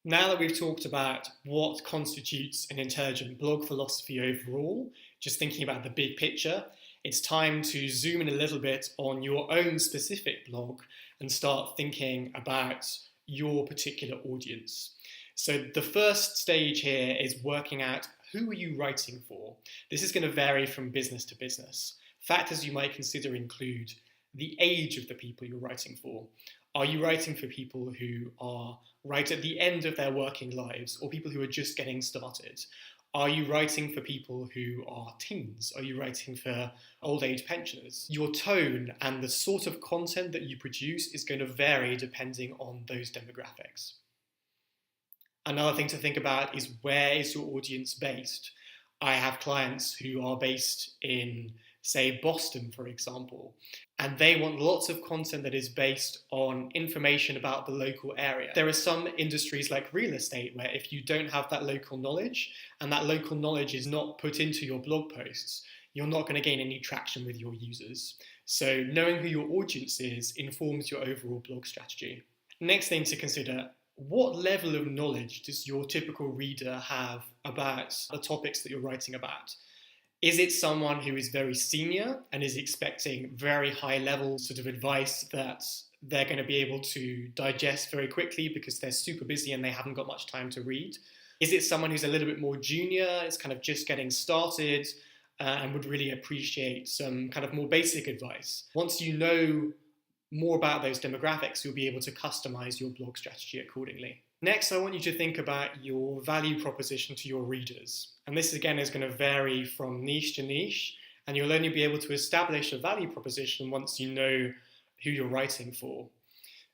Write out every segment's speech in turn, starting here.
Now that we've talked about what constitutes an intelligent blog philosophy overall, just thinking about the big picture, it's time to zoom in a little bit on your own specific blog and start thinking about your particular audience. So the first stage here is working out who are you writing for. This is going to vary from business to business. Factors you might consider include the age of the people you're writing for. Are you writing for people who are right at the end of their working lives or people who are just getting started? Are you writing for people who are teens? Are you writing for old age pensioners? Your tone and the sort of content that you produce is going to vary depending on those demographics. Another thing to think about is, where is your audience based? I have clients who are based in, say, Boston, for example, and they want lots of content that is based on information about the local area. There are some industries like real estate where if you don't have that local knowledge and that local knowledge is not put into your blog posts, you're not going to gain any traction with your users. So knowing who your audience is informs your overall blog strategy. Next thing to consider: what level of knowledge does your typical reader have about the topics that you're writing about? Is it someone who is very senior and is expecting very high level sort of advice that they're going to be able to digest very quickly because they're super busy and they haven't got much time to read? Is it someone who's a little bit more junior, is kind of just getting started, and would really appreciate some kind of more basic advice? Once you know more about those demographics, you'll be able to customize your blog strategy accordingly. Next, I want you to think about your value proposition to your readers. And this again is going to vary from niche to niche, and you'll only be able to establish a value proposition once you know who you're writing for.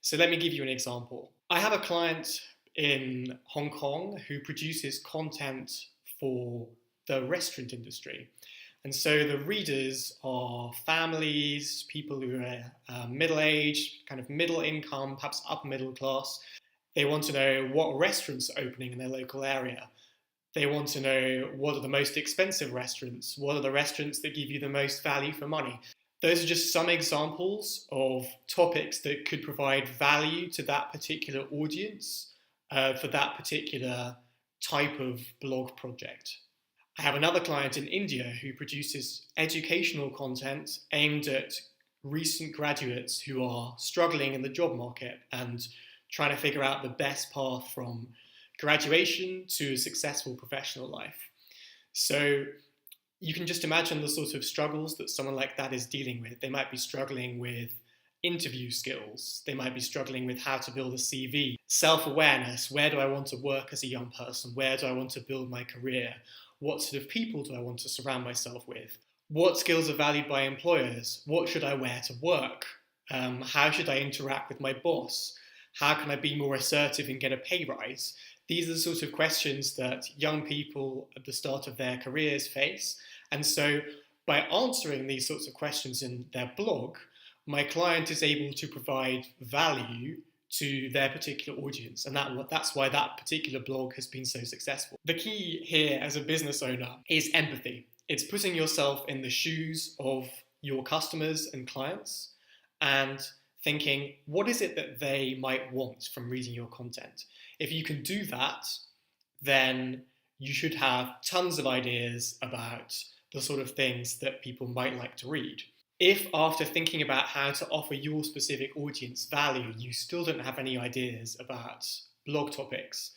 So let me give you an example. I have a client in Hong Kong who produces content for the restaurant industry. And so the readers are families, people who are middle-aged, kind of middle income, perhaps upper middle class. They want to know what restaurants are opening in their local area. They want to know what are the most expensive restaurants, what are the restaurants that give you the most value for money. Those are just some examples of topics that could provide value to that particular audience for that particular type of blog project. I have another client in India who produces educational content aimed at recent graduates who are struggling in the job market and trying to figure out the best path from graduation to a successful professional life. So you can just imagine the sort of struggles that someone like that is dealing with. They might be struggling with interview skills. They might be struggling with how to build a CV, self-awareness. Where do I want to work as a young person? Where do I want to build my career? What sort of people do I want to surround myself with? What skills are valued by employers? What should I wear to work? How should I interact with my boss? How can I be more assertive and get a pay rise? These are the sort of questions that young people at the start of their careers face. And so by answering these sorts of questions in their blog, my client is able to provide value to their particular audience, and that's why that particular blog has been so successful. The key here as a business owner is empathy. It's putting yourself in the shoes of your customers and clients and thinking, what is it that they might want from reading your content? If you can do that, then you should have tons of ideas about the sort of things that people might like to read. If after thinking about how to offer your specific audience value, you still don't have any ideas about blog topics,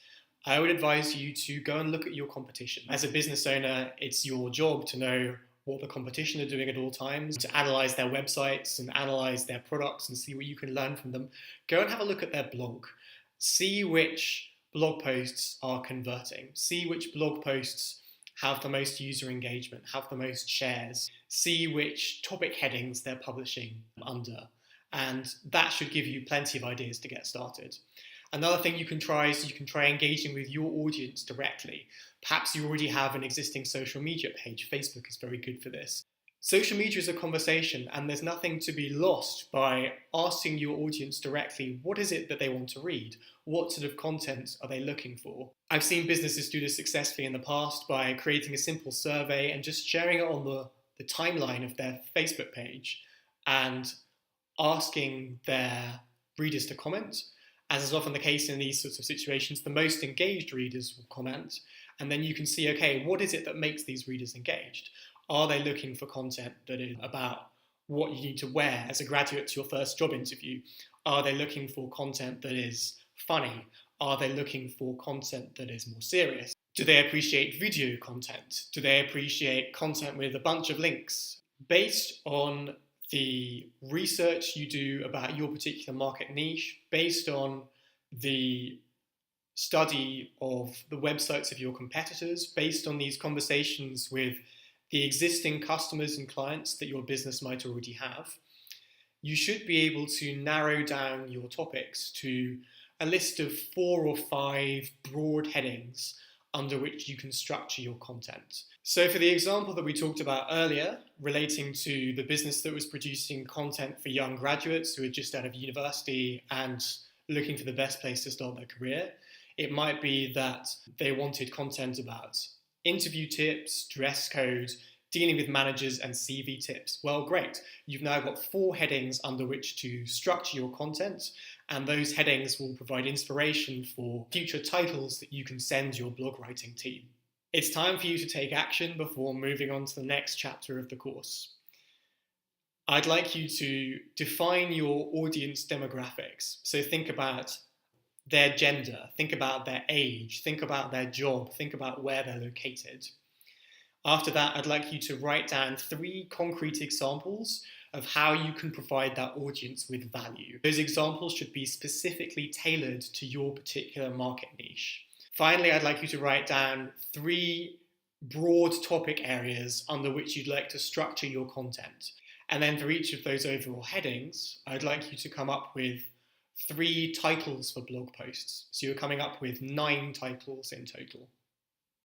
I would advise you to go and look at your competition. As a business owner, it's your job to know what the competition are doing at all times, to analyze their websites and analyze their products and see what you can learn from them. Go and have a look at their blog. See which blog posts are converting. See which blog posts have the most user engagement, have the most shares, see which topic headings they're publishing under, and that should give you plenty of ideas to get started. Another thing you can try is you can try engaging with your audience directly. Perhaps you already have an existing social media page. Facebook is very good for this. Social media is a conversation, and there's nothing to be lost by asking your audience directly, what is it that they want to read? What sort of content are they looking for? I've seen businesses do this successfully in the past by creating a simple survey and just sharing it on the timeline of their Facebook page and asking their readers to comment. As is often the case in these sorts of situations, the most engaged readers will comment, and then you can see, okay, what is it that makes these readers engaged? Are they looking for content that is about what you need to wear as a graduate to your first job interview? Are they looking for content that is funny? Are they looking for content that is more serious? Do they appreciate video content? Do they appreciate content with a bunch of links? Based on the research you do about your particular market niche, based on the study of the websites of your competitors, based on these conversations with the existing customers and clients that your business might already have, you should be able to narrow down your topics to a list of 4 or 5 broad headings under which you can structure your content. So for the example that we talked about earlier, relating to the business that was producing content for young graduates who are just out of university and looking for the best place to start their career, it might be that they wanted content about interview tips, dress code, dealing with managers, and CV tips. Well, great. You've now got 4 headings under which to structure your content, and those headings will provide inspiration for future titles that you can send your blog writing team. It's time for you to take action before moving on to the next chapter of the course. I'd like you to define your audience demographics. So think about their gender, think about their age, think about their job, think about where they're located. After that, I'd like you to write down 3 concrete examples of how you can provide that audience with value. Those examples should be specifically tailored to your particular market niche. Finally, I'd like you to write down 3 broad topic areas under which you'd like to structure your content. And then for each of those overall headings, I'd like you to come up with 3 titles for blog posts. So you're coming up with 9 titles in total.